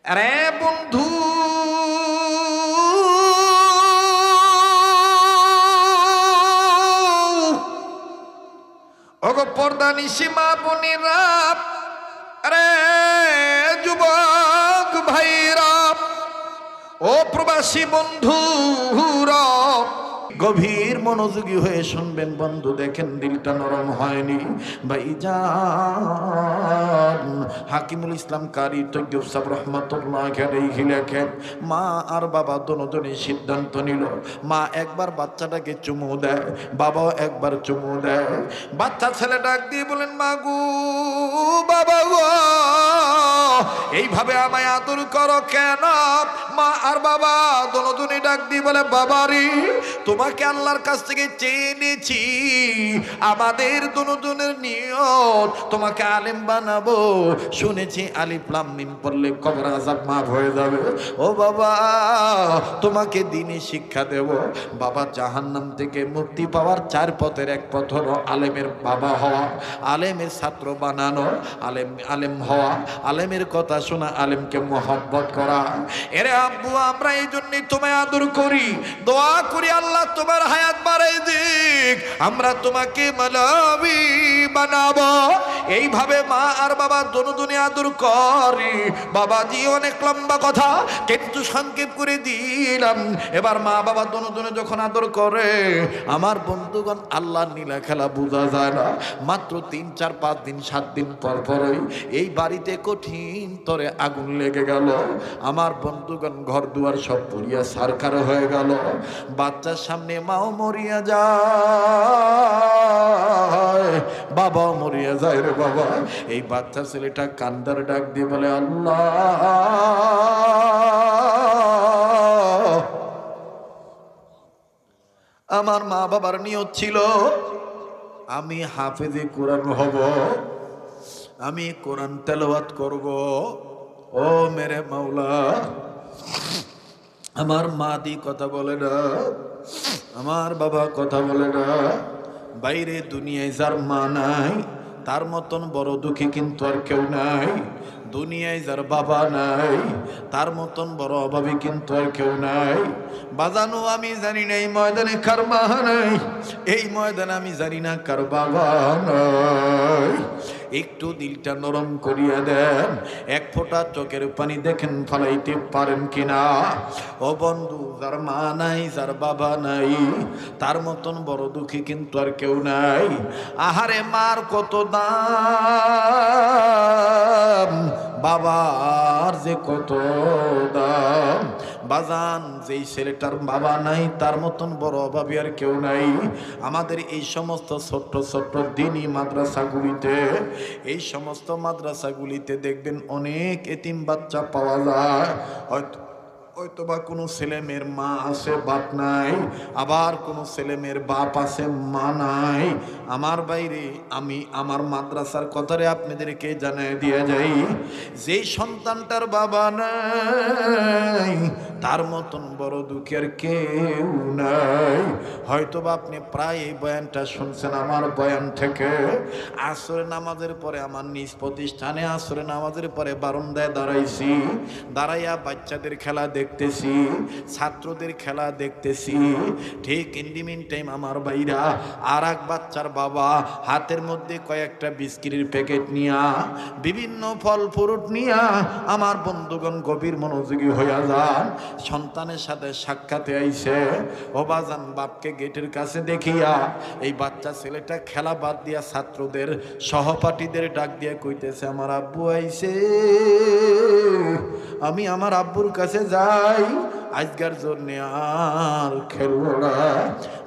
আরে বন্ধু, ওগো পর্দানিশি মা বোনেরা, আরে যুবক ভাইরা, ও প্রবাসী বন্ধুরা, গভীর মনোযোগী হয়ে শুনবেন বন্ধু। দেখেন দিলটা নরম হয়নি ভাইজান। হাকিমুল ইসলাম কারি তৈয়ব সাহেব রহমাতুল্লাহ আলাইহি লেখেন, মা আর বাবা দুজনেই সিদ্ধান্ত নিল। মা একবার বাচ্চাটাকে চুমু দেয়, বাবাও একবার চুমু দেয়। বাচ্চা ছেলে ডাক দিয়ে বলেন, মা গো, বাবা গো, এইভাবে আমায় আদর করো কেন? মা আর বাবা দুজনেই ডাক দিয়ে বলে, বাবারি, তোমাকে আল্লাহর কাছ থেকে চেয়ে নিয়েছি, আমাদের দুজনের নিয়ত তোমাকে আলেম বানাবো। শুনেছি আলিফ লাম মিম পড়লে কবর আযাব মাফ হয়ে যাবে। ও বাবা, তোমাকে দ্বীনি শিক্ষা দেব। বাবা জাহান্নাম থেকে মুক্তি পাওয়ার চার পথের এক পথ হলো আলেমের বাবা হওয়া, আলেমের ছাত্র বানানো, আলেম হওয়া, আলেমের কথা শোনা, আলেমকে মহব্বত করা। এরে আব্বু, আমরা এই জন্যই তোমায় আদর করি, দোয়া করি আল্লাহ তোমার হায়াত বাড়াই দিক, আমরা তোমাকে মালাবি বানাবো। এইভাবে মা আর বাবা দুজনে আদর করে। বাবাজি অনেক লম্বা কথা, কিন্তু সংক্ষেপ করে দিলাম। এবার মা বাবা দুজনে যখন আদর করে, আমার বন্ধুগণ, আল্লাহর নীলা খেলা বোঝা যায় না। মাত্র 3, 4, 5 দিন 7 দিন পর পরই এই বাড়িতে কঠিন তরে আগুন লেগে গেল। আমার বন্ধুগণ, ঘর দুয়ার সব পুড়িয়া ছারখার হয়ে গেল। বাচ্চার সামনে মাও মরিয়া যায়, বাবাও মরিয়া যায় রে বাবা। এই বাচ্চা ছেলেটা কান্দার ডাক দিয়ে বলে, আল্লাহ, আমার মা বাবার নিয়ত ছিল আমি হাফেজে কোরআন হব, আমি কোরআন তেলাওয়াত করব। ও মেরে মাওলা, আমার মা দি কথা বলে না, আমার বাবা কথা বলে না। বাইরে দুনিয়ায় যার মা নাই, তার মতন বড় দুঃখী কিন্তু আর কেউ নাই। দুনিয়ায় যার বাবা নাই, তার মতন বড় অভাবী কিন্তু আর কেউ নাই। বাজানো আমি জানি না এই ময়দানে কার মা নাই, এই ময়দানে আমি জানি না কার বাবা নাই। একটু দিলটা নরম করিয়া দেন, এক ফোঁটা চোখের পানি দেখেন ফালাইতে পারেন কিনা। ও বন্ধু, যার মা নাই, যার বাবা নাই, তার মতন বড় দুঃখী কিন্তু আর কেউ নাই। আহারে, মার কত দাম, বাবার যে কত দাম। বাজান, যেই ছেলেটার বাবা নাই, তার মতন বড় অভাবী আর কেউ নাই। আমাদের এই সমস্ত ছোট্ট ছোট্ট দ্বীনি মাদ্রাসাগুলিতে, এই সমস্ত মাদ্রাসাগুলিতে দেখবেন অনেক এতিম বাচ্চা পাওয়া যায়। হয়তো বা কোনো ছেলে মেয়ের মা আছে, বাপ নাই, আবার কোনো ছেলে মেয়ের বাপ আছে, মা নাই। আমার বাইরে আমি আমার মাদ্রাসার কথারে আপনাদেরকে জানিয়ে দিয়ে যাই, যেই সন্তানটার বাবা নাই, তার মতন বড় দুঃখের কেউ নাই। হয়তো বা আপনি প্রায় এই বয়ানটা শুনছেন আমার বয়ান থেকে। আসরে নামাজের পরে আমার নিজ প্রতিষ্ঠানে আসরে নামাজের পরে বারান্দায় দাঁড়াইছি, দাঁড়াইয়া বাচ্চাদের খেলা দেখতেছি, ছাত্রদের খেলা দেখতেছি। ঠিক ইন দি মিন টাইম আমার ভাইরা আর এক বাচ্চার বাবা হাতের মধ্যে কয়েকটা বিস্কিটের প্যাকেট নিয়া, বিভিন্ন ফল ফ্রুট নিয়া, আমার বন্ধুগণ গভীর মনোযোগী হইয়া যান। সন্তানের সাথে সাক্ষাতে আইছে। ও বাজান, বাপকে গেটের কাছে দেখিয়া এই বাচ্চা ছেলেটা খেলা বাদ দিয়া ছাত্রদের সহপাঠীদের ডাক দিয়া কইতেছে, আমার আব্বু আইছে, আমি আমার আব্বুর কাছে যাই, আজকের জন্য আর খেলবো না।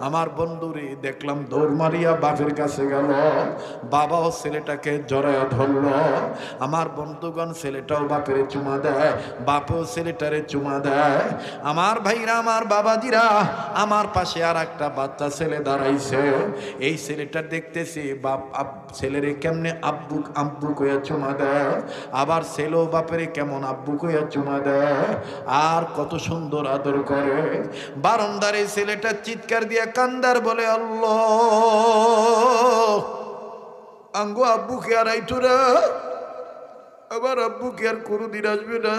আমার বন্ধুরে দেখলাম দৌড় মারিয়া বাপের কাছে গেল, বাবাও ছেলেটাকে জড়ায় ধরল। আমার বন্ধুগণ, ছেলেটাও বাপের চুমা দেয়, বাপও ছেলেটারে চুমা দেয়। আমার ভাইরা, আমার বাবাজিরা, আমার পাশে আর একটা বাচ্চা ছেলে দাঁড়াইছে। এই ছেলেটা দেখতেছি বাপ ছেলেরে কেমনে আব্বু আব্বু কইয়া চুমা দেয়, আবার ছেলেও বাপেরে কেমন আব্বু কইয়া চুমা দেয়, আর কত সুন্দর আদর করে। বারান্দার এই ছেলেটা চিৎকার দিয়া কান্দার বলে, আল্লাহ, আঙ্গো আব্বু কে আর আইটুরা, আমার আব্বু কি আর কোনোদিন আসবে না?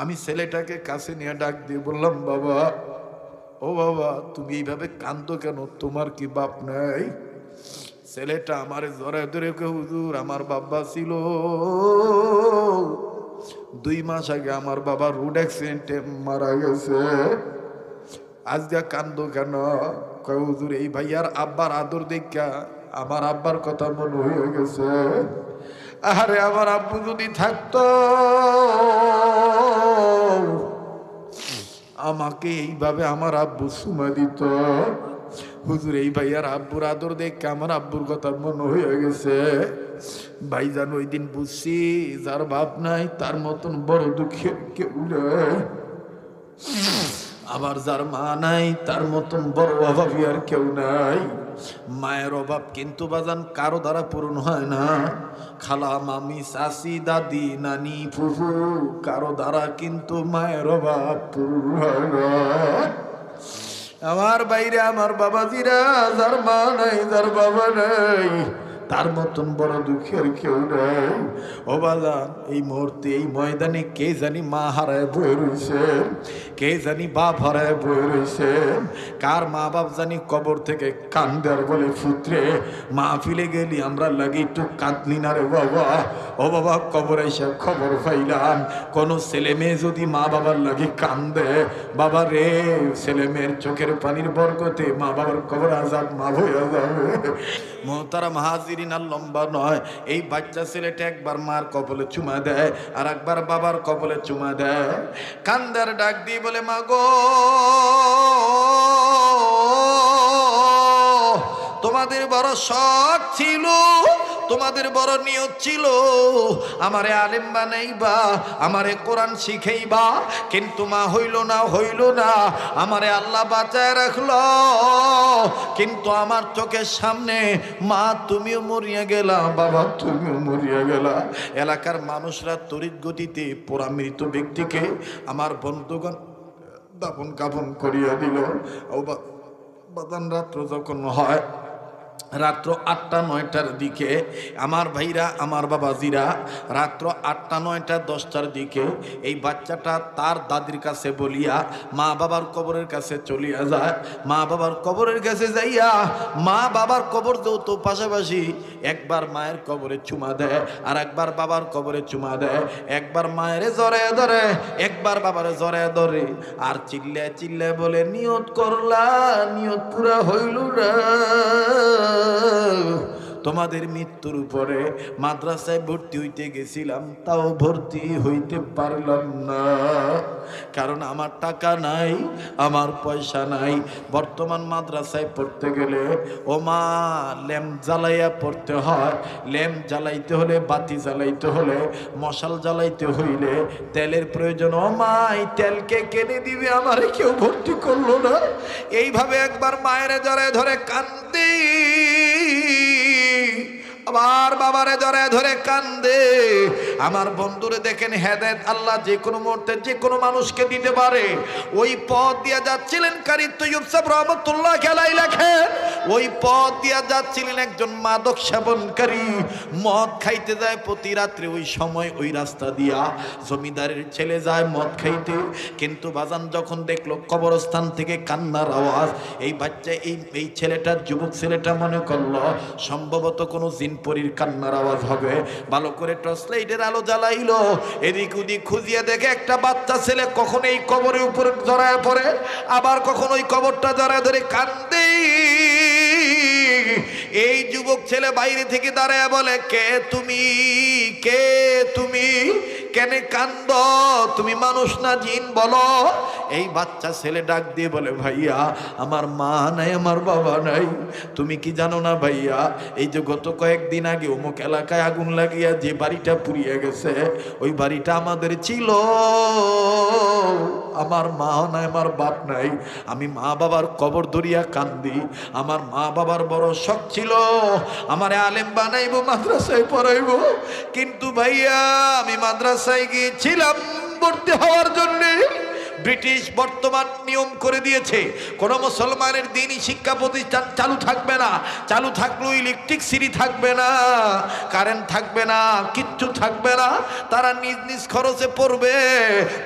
আমি ছেলেটাকে কাছে নিয়ে ডাক দিয়ে বললাম, বাবা, ও বাবা, তুমি এইভাবে কাঁদো কেন? তোমার কি বাপ নাই? ছেলেটা আমার জড়ায় ধরে কয়, হুজুর, আমার বাবা ছিল, 2 মাস আগে আমার বাবা রোড অ্যাক্সিডেন্টে মারা গেছে। আজকে কান্দো কেন? কয়, হুজুর, এই ভাইয়ার আব্বার আদর দেখা আমার আব্বার কথা মনে হয়ে গেছে। আরে আমার আব্বু যদি থাকতো, আমাকে এইভাবে আমার আব্বু সুমা দিত। হুজুর, এই ভাইয়ার আব্বুর আদর দেখে আমার আব্বুর কথা মনে হয়ে গেছে। ভাইজান, ওই দিন বুঝছি যার বাপ নাই তার মতন বড় দুঃখের কেউ নেই। আবার যার মা নাই তার মতন বড় অভাবী আর কেউ নাই। মায়ের অভাব কিন্তু বাজান কারো দ্বারা পূরণ হয় না। খালা, মামি, চাচি, দাদি, নানি, ফুফু, কারো দ্বারা কিন্তু মায়ের অভাব পূরণ হয় না। আমার বাইরে আমার বাবাজিরা, যার মা নাই, যার বাবা নাই, তার মতন বড় দুঃখের কেউ নাই। ও বাজান, এই মুহূর্তে এই ময়দানে কে জানি মা হারায় বয়ে রয়েছে, কে জানি বাপ হারায় বয়ে রয়েছে। কার মা বাপ জানি কবর থেকে কান্দার বলে, পুত্রে, মা ফিলে গেলি আমরা লাগি একটু কাঁদলি না রে বাবা? ও বাবা, কবরে এসে খবর পাইলাম কোনো ছেলে মেয়ে যদি মা বাবার লাগে কান্দে, বাবা রে, ছেলে মেয়ের চোখের পানির বরকতে মা বাবার কবর আজাব মাফ হয়ে যাবে। মোহতারাম হাজিরিন, আর লম্বা নয়, এই বাচ্চা ছেলেটা একবার মার কপালে চুমা দেয় আর একবার বাবার কপালে চুমা দেয়। কান্দার ডাক দিয়ে বলে, মা গো, তোমাদের বড় শখ ছিল, তোমাদের বড় নিয়ত ছিল আমারে আলেম বানাইবা, আমারে কোরআন শিখাইবা, কিন্তু মা হইল না। আমারে আল্লাহ বাঁচায় রাখলো, কিন্তু আমার চোখের সামনে মা তুমিও মরিয়া গেলা, বাবা তুমিও মরিয়া গেলা। এলাকার মানুষরা তড়িৎ গতিতে পোড়া মৃত ব্যক্তিকে আমার বন্ধুগণ দাফন কাফন করিয়া দিল। ও বাদান, রাত্র যখন হয়, রাত্র 8টা 9টার দিকে আমার ভাইরা, আমার বাবাজিরা, রাত্র 8টা 9টা 10টার দিকে এই বাচ্চাটা তার দাদির কাছে বলিয়া মা বাবার কবরের কাছে চলিয়া যায়। মা বাবার কবরের কাছে যাইয়া মা বাবার কবর তো পাশাপাশি একবার মায়ের কবরে চুমা দেয় আর একবার বাবার কবরে চুমা দেয়। একবার মায়ের জড়ায় ধরে, একবার বাবার জড়ায় ধরে, আর চিল্লায় চিল্লায় বলে, নিয়ত করলা, নিয়ত পুরা হইল না। তোমাদের মৃত্যুর উপরে মাদ্রাসায় ভর্তি হইতে গেছিলাম, তাও ভর্তি হইতে পারলাম না, কারণ আমার টাকা নাই, আমার পয়সা নাই। বর্তমান মাদ্রাসায় পড়তে গেলে ও মা ল্যাম্প জ্বালাইয়া পড়তে হয়। ল্যাম্প জ্বালাইতে হলে, বাতি জ্বালাইতে হলে, মশাল জ্বালাইতে হইলে তেলের প্রয়োজন। ও মা, এই তেলকে কেনে দিবে, আমারে কেউ ভর্তি করলো না। এইভাবে একবার মায়ের জড়ায় ধরে কান্দি, আবার বাবারে জড়ায় ধরে কান্দে। আমার বন্ধুরে দেখেন, হেদায়েত আল্লাহ যে কোনো মুহূর্তে যে কোনো মানুষকে দিতে পারে। ওই পথ দিয়ে যাচ্ছিলেন কারি তৈয়ব সাহেব রহমতুল্লাহ আলাইহি লেখেন, ওই পথ দিয়ে যাচ্ছিলেন একজন মাদক সেবনকারী, মদ খাইতে যায় প্রতি রাত্রে। ওই সময় ওই রাস্তা দিয়া জমিদারের ছেলে যায় মদ খাইতে, কিন্তু বাজান যখন দেখলো কবরস্থান থেকে কান্নার আওয়াজ, এই বাচ্চা এই ছেলেটা, যুবক ছেলেটা মনে করলো সম্ভবত কোনো জিনপরির কান্নার আওয়াজ হবে। ভালো করে টর্চ লাইটের আলো জ্বালাইলো, এদিক ওদিক খুঁজিয়ে দেখে একটা বাচ্চা ছেলে কখন এই কবরের উপরে জড়ায় পড়ে, আবার কখন ওই কবরটা জড়ায় ধরে কান্দে। এই যুবক ছেলে বাইরে থেকে দাঁড়ায় বলে, কে তুমি, কে তুমি, কেন কান্দ, তুমি মানুষ না জিন বলো? এই বাচ্চা ছেলে ডাক দিয়ে বলে, ভাইয়া, আমার মা নাই, আমার বাবা নাই। তুমি কি জানো না ভাইয়া, এই যে গত কয়েকদিন আগে অমুক এলাকায় আগুন লাগিয়া যে বাড়িটা পুড়িয়ে গেছে, ওই বাড়িটা আমাদের ছিল। আমার মা নাই, আমার বাপ নাই, আমি মা বাবার কবর ধরিয়া কান্দি। আমার মা বাবার বড় শখ ছিল আমারে আলেম বানাইবো, মাদ্রাসায় পড়াইবো, কিন্তু ভাইয়া আমি মাদ্রাসায় গিয়েছিলাম ভর্তি হওয়ার জন্যে। ব্রিটিশ বর্তমান নিয়ম করে দিয়েছে, কোন মুসলমানের দ্বীনি শিক্ষা প্রতিষ্ঠান চালু থাকবে না। চালু থাকলেও ইলেকট্রিসিটি থাকবে না, কারেন্ট থাকবে না, কিচ্ছু থাকবে না। তারা নিজ নিজ খরচে পড়বে,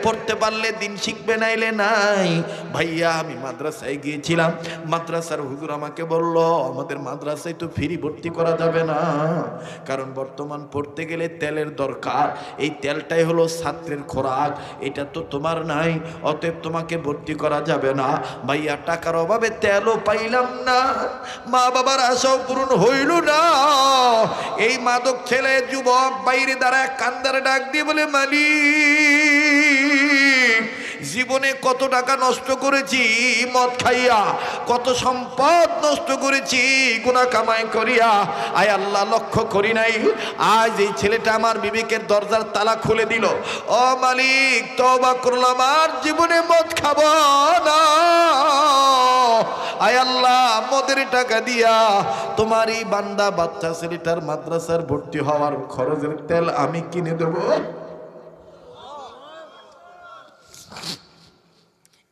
পড়তে পারলে দিন শিখবে, নাইলে নাই। ভাইয়া আমি মাদ্রাসায় গিয়েছিলাম, মাদ্রাসার হুজুর আমাকে বলল আমাদের মাদ্রাসায় তো ফ্রি ভর্তি করা যাবে না, কারণ বর্তমান পড়তে গেলে তেলের দরকার, এই তেলটাই হলো ছাত্রের খোরাক, এটা তো তোমার নাই, অতএব তোমাকে ভর্তি করা যাবে না। ভাইয়া টাকার অভাবে তেলও পাইলাম না, মা বাবার আশাও পূরণ হইল না। এই মাদক ছেলে যুবক বাইরে দাঁড়ায় কান্দারে ডাক দিয়ে বলে, মালিক জীবনে কত টাকা নষ্ট করেছি মদ খাইয়া, কত সম্পদ নষ্ট করেছি গুনাহ কামাই করিয়া, আয় আল্লাহ লক্ষ্য করি নাই। আজ এই ছেলেটা আমার বিবেকের দরজার তালা খুলে দিল, ও মালিক তওবা করলাম, আর জীবনে মদ খাবো না। আয় আল্লাহ মদের টাকা দিয়া তোমার এই বান্দা বাচ্চা ছেলেটার মাদ্রাসার ভর্তি হওয়ার খরচের তেল আমি কিনে দেব।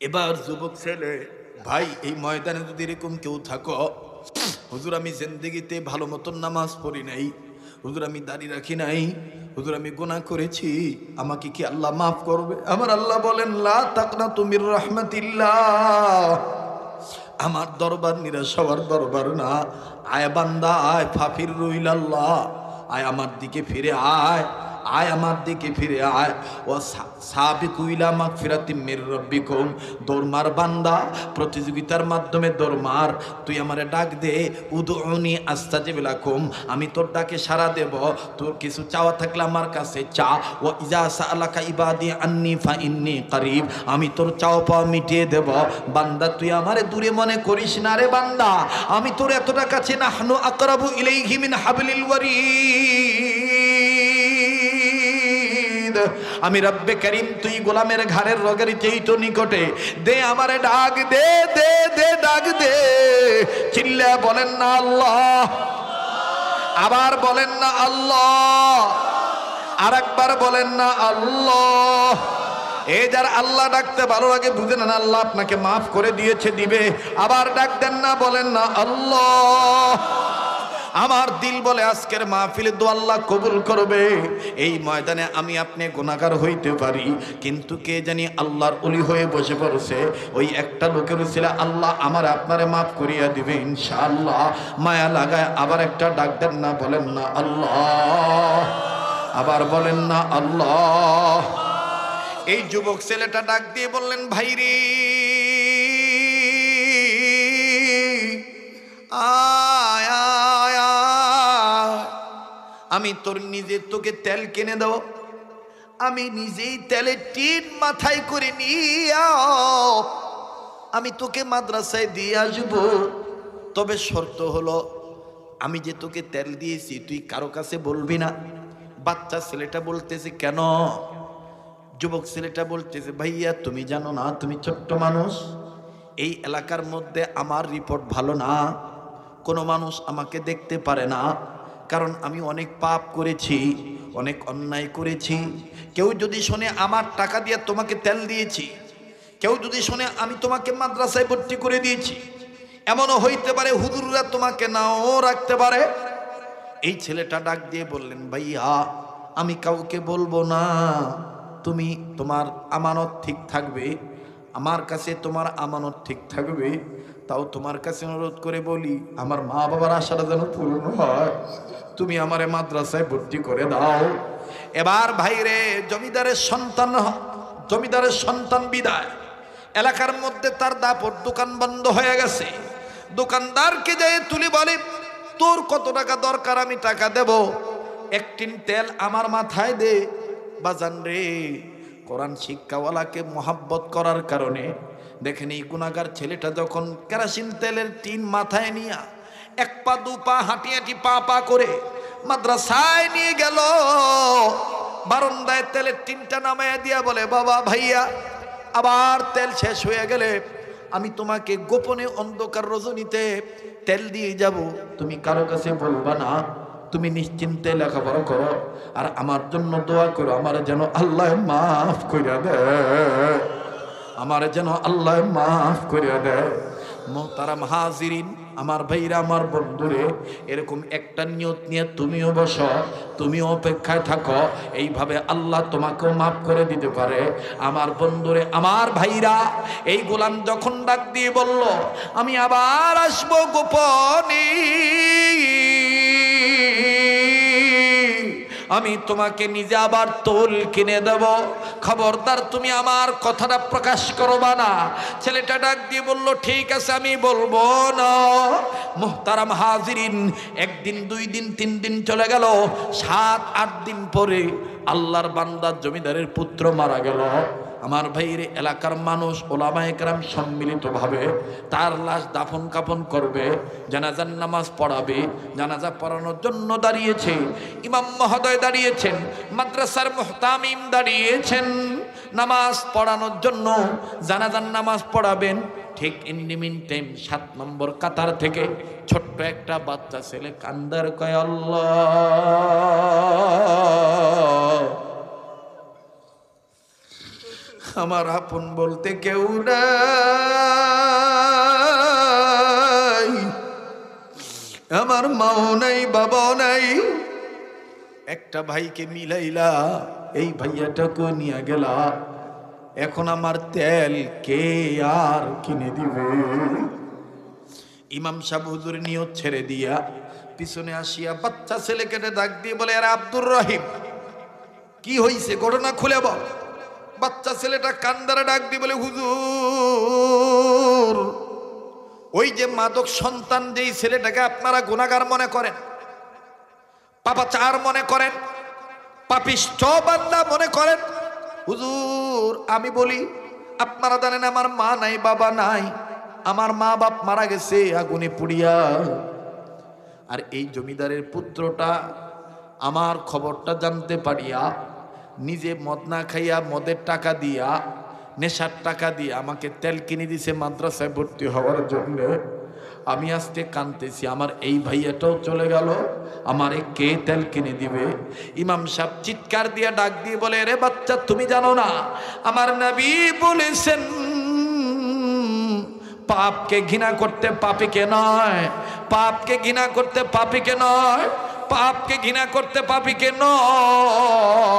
এবার যুবক ছেলে, ভাই এই ময়দানে যদি এরকম কেউ থাকো, হুজুর আমি জিন্দেগিতে ভালো মতন নামাজ পড়ি নাই, হুজুর আমি দাড়ি রাখি নাই, হুজুর আমি গুনাহ করেছি, আমাকে কি আল্লাহ মাফ করবে? আমার আল্লাহ বলেন, লা তাকনাতু মির রাহমাতিল্লাহ। আমার দরবার নিরাশ হওয়ার দরবার না। আয় বান্দা আয়, ফাফির রুইলাল্লাহ, আয় আমার দিকে ফিরে আয়, আয় আমার দিকে ফিরে আয়। ও সাবিকু ইলা মাগফিরাতিম মির রাব্বিকুম, দৌড় মার বান্দা, প্রতিযোগিতার মাধ্যমে দৌড় মার। তুই আমারে ডাক দে, উদউনি আস্তাজিব লাকুম, আমি তোর ডাকে সাড়া দেব। তোর কিছু চাওয়া থাকলে আমার কাছে চা। ও ইজা সাআলাকা ইবাদি আন্নি ফা ইন্নি করিব, আমি তোর চাওয়া পাওয়া মিটিয়ে দেব। বান্দা তুই আমারে দূরে মনে করিস না রে বান্দা, আমি তোর এতটা কাছে, নাহনু আকরাবু ইলাইহি মিন হাবলিল ওয়ারিদ। আমি রব্বে করিম, তুই গোলামের ঘাড়ের রগের চেয়ে তো নিকটে। দে আমারে ডাক দে, দে দে ডাক দে। চিল্লা বলেন না আল্লাহ, আবার বলেন না আল্লাহ, আর একবার বলেন না আল্লাহ। এই যার আল্লাহ ডাকতে ভালো লাগে বুঝে নেন আল্লাহ আপনাকে মাফ করে দিয়েছে, দিবে। আবার ডাক দেন না, বলেন না আল্লাহ। আমার দিল বলে আজকের মাহফিলে দোয়া আল্লাহ কবুল করবে। এই ময়দানে আমি আপনি গুনাহগার হইতে পারি, কিন্তু কে জানি আল্লাহর ওলি হয়ে বসে পড়ছে। ওই একটা লোকের ছিল, আল্লাহ আমার আপনারে মাফ করিয়া দিবে ইনশাআল্লাহ। মায়া লাগায় আবার একটা ডাক দেন না, বলেন না আল্লাহ, আবার বলেন না আল্লাহ। এই যুবক ছেলেটা ডাক দিয়ে বললেন, ভাইরে আয় আয় আয়, আমি তোর নিজে তোকে তেল কিনে দেব, আমি নিজেই তেলের টিন মাথায় করে নিয়ে আমি তোকে মাদ্রাসায় দিয়ে আসবো। তবে শর্ত হলো, আমি যে তোকে তেল দিয়েছি তুই কারো কাছে বলবি না। বাচ্চা ছেলেটা বলতেছে, কেন? যুবক ছেলেটা বলতেছে, ভাইয়া তুমি জানো না, তুমি ছোট্ট মানুষ, এই এলাকার মধ্যে আমার রিপোর্ট ভালো না, কোনো মানুষ আমাকে দেখতে পারে না, কারণ আমি অনেক পাপ করেছি, অনেক অন্যায় করেছি। কেউ যদি শোনে আমার টাকা দিয়ে তোমাকে তেল দিয়েছি, কেউ যদি শোনে আমি তোমাকে মাদ্রাসায় ভর্তি করে দিয়েছি, এমনও হইতে পারে হুজুররা তোমাকে নাও রাখতে পারে। এই ছেলেটা ডাক দিয়ে বললেন, ভাইয়া আমি কাউকে বলবো না, তুমি তোমার আমানত ঠিক থাকবে, আমার কাছে তোমার আমানত ঠিক থাকবে। তাও তোমার কাছে অনুরোধ করে বলি, আমার মা বাবার আশাটা যেন পূর্ণ হয়, তুমি আমারে মাদ্রাসায় ভর্তি করে দাও। এবার ভাইরে, জমিদারের সন্তান বিদায়, এলাকার মধ্যে তার দাপট, দোকান বন্ধ হয়ে গেছে। দোকানদারকে যেয়ে তুলি বলে, তোর কত টাকা দরকার, আমি টাকা দেব, এক টিন তেল আমার মাথায় দে। বাজান রে, কোরআন শিক্ষাওয়ালাকে মোহাব্বত করার কারণে দেখেন এই গুনাহগার ছেলেটা যখন কেরোসিন তেলের টিন মাথায় নিয়ে এক পা দু পা হাঁটি হাঁটি পা পা করে মাদ্রাসায় নিয়ে গেল, বারান্দায় তেলের টিনটা নামাইয়া দিয়া বলে, বাবা ভাইয়া আবার তেল শেষ হয়ে গেলে আমি তোমাকে গোপনে অন্ধকার রজনীতে তেল দিয়ে যাব, তুমি কারো কাছে বলবা না, তুমি নিশ্চিন্তে লেখাপড়া করো আর আমার জন্য দোয়া করো, আমার যেন আল্লাহ মাফ করে দেয়। আমার যেন আল্লাহ মাফ করে দেয়। মোহতারাম হাজিরিন, আমার ভাইরা, আমার বন্ধুরে, এরকম একটা নিয়ত নিয়ে তুমিও বসো, তুমিও অপেক্ষায় থাকো, এইভাবে আল্লাহ তোমাকেও মাফ করে দিতে পারে। আমার বন্ধুরে, আমার ভাইরা, এই গোলাম যখন ডাক দিয়ে বলল আমি আবার আসবো গোপনে, আমি তোমাকে নিজে আবার তোল কিনে দেব, খবরদার তুমি আমার কথাটা প্রকাশ করবা না। ছেলেটা ডাক দিয়ে বলল ঠিক আছে, আমি বলবো না। মুহতারাম হাজিরিন, একদিন, 2 দিন, 3 দিন চলে গেল, 7-8 দিন পরে আল্লাহর বান্দা জমিদারের পুত্র মারা গেল। আমার ভাইয়ের এলাকার মানুষ, ওলামায়ে কেরাম সম্মিলিতভাবে তার লাশ দাফন কাফন করবে, জানাজার নামাজ পড়াবে। জানাজা পড়ানোর জন্য দাঁড়িয়েছে ইমাম মহোদয়, দাঁড়িয়েছেন মাদ্রাসার মুহতামিম, দাঁড়িয়েছেন নামাজ পড়ানোর জন্য, জানাজার নামাজ পড়াবেন। ঠিক ইন দি মিন টাইম 7 নম্বর কাতার থেকে ছোট্ট একটা বাচ্চা ছেলে কান্দার কয় আল্লাহ, আমার আপন বলতে কেউ নাই, আমার মাও নাই, বাবাও নাই, একটা ভাইকে মিলাইলা, এই ভাইয়াটাকে নিয়ে গেলা, এখন আমার তেল কে আর কিনে দিবে? ইমাম সাহেব হুজুর নিয়ত ছেড়ে দিয়া পিছনে আসিয়া বাচ্চা ছেলেকে ডাক দিয়ে বলে, আরে আব্দুর রহিম, কি হইছে, ঘটনা খুলে বল। বাচ্চা ছেলেটা কান্দারে ডাক দিয়ে বলে, হুজুর, ওই যে মাদক সন্তান, যেই ছেলেটাকে আপনারা গুনাহগার মনে করেন, পাপাচার মনে করেন, পাপিষ্ঠ বান্দা মনে করেন, হুজুর আমি বলি, আপনারা জানেন আমার মা নাই, বাবা নাই, আমার মা বাপ মারা গেছে আগুনে পুড়িয়া। আর এই জমিদারের পুত্রটা আমার খবরটা জানতে পারিয়া নিজে মদ না খাইয়া, মদের টাকা দিয়া, নেশার টাকা দিয়ে আমাকে তেল কিনে দিছে মাদ্রাসায় ভর্তি হওয়ার জন্য। আমি আজকে কাঁদতেছি, আমার এই ভাইয়াটাও চলে গেল, আমারে কে তেল কিনে দিবে? ইমাম সাহেব চিৎকার দিয়ে ডাক দিয়ে বলে, রে বাচ্চা, তুমি জানো না আমার নবী বলেছেন পাপকে ঘৃণা করতে পাপীকে নয়, পাপকে ঘৃণা করতে পাপীকে নয়, পাপকে ঘৃণা করতে পাপীকে নয়।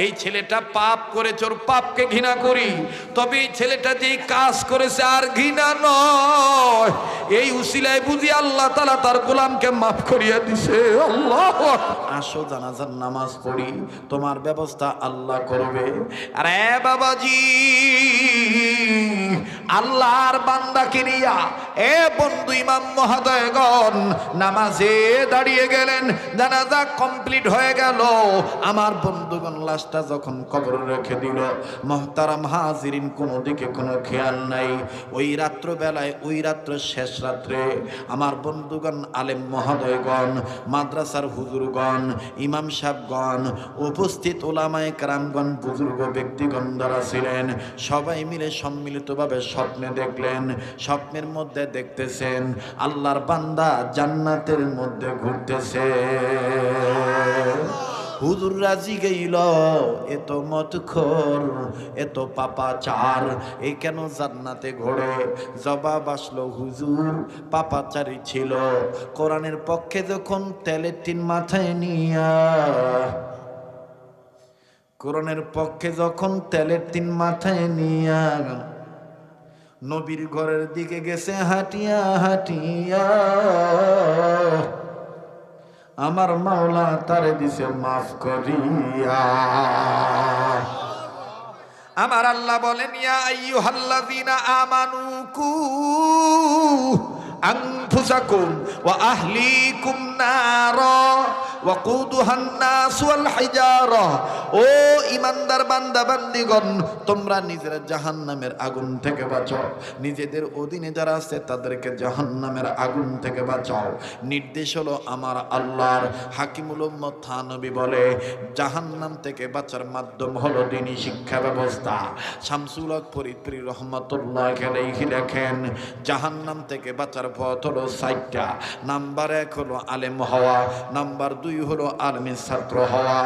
এই ছেলেটা পাপ করেছে, ওর পাপকে ঘৃণা করি, তবে এই ছেলেটা যেই কাজ করেছে আর ঘৃণা নয়। এই উসিলায় বুঝি আল্লাহ তাআলা তার গোলামকে মাফ করিয়া দিছে। আল্লাহ, আসো জানাজার নামাজ পড়ি, তোমার ব্যবস্থা আল্লাহ করবে। আরে বাবাজি, আল্লাহর বান্দাকে নিয়া এ বন্ধু ইমাম মহোদয়গণ নামাজে দাঁড়িয়ে গেলেন। জানাজা কমপ্লিট হয়ে গেল। আমার বন্ধুগণ লাশটা যখন কবরে রেখে দিল, মুহতারাম হাজিরিন, কোনো দিকে কোনো খেয়াল নাই। ওই রাত্র বেলায়, ওই রাত্র শেষ রাত্রে, আমার বন্ধুগণ, আলেম মহোদয়গণ, মাদ্রাসার হুজুরগণ, ইমাম সাহেবগণ, উপস্থিত ওলামায়ে কেরামগণ, বুজুর্গ ব্যক্তিগণ যারা ছিলেন, সবাই মিলে সম্মিলিতভাবে স্বপ্নে দেখলেন। স্বপ্নের মধ্যে দেখতেছেন আল্লাহর বান্দা জান্নাতের মধ্যে ঘুরতেছে। হুজুর রাজি গেল, এত মতখোর, এত পাপাচার, এ কেন জান্নাতে ঘোরে? জবাব আসলো, হুজুর পাপাচারী ছিল। কোরআনের পক্ষে যখন তেলের টিন মাথায় নিয়া, কোরআনের পক্ষে যখন তেলের টিন মাথায় নিয়া নবীর ঘরের দিকে গেছে হাঁটিয়া হাঁটিয়া, আমার মাওলা তারে দিছে মাফ করিয়া। আমার আল্লাহ বলেন, ইয়া আইয়ুহাল্লাযীনা আমানু কু আনফুসাকুম ওয়া আহলিকুম নারা ওয়াকুদুহান নাস ওয়াল হিজারা। ও ঈমানদার বান্দা বান্দিগণ, তোমরা নিজেরা জাহান্নামের আগুন থেকে বাঁচাও, নিজেদের অধীনে যারা আছে তাদেরকে জাহান্নামের আগুন থেকে বাঁচাও। নির্দেশ হলো আমার আল্লাহর। হাকিমুল উম্মত থানবী বলে, জাহান্নাম থেকে বাঁচার মাধ্যম হলো দ্বীনি শিক্ষা ব্যবস্থা। শামসুল হক ফরিদপুরি রহমাতুল্লাহ আলাইহি লেখেন, জাহান্নাম থেকে বাঁচার পথ হলো 4টা। নাম্বার 1 হলো আলেম হওয়া, নাম্বার 2 হলো আলেমের ছাত্র হওয়া।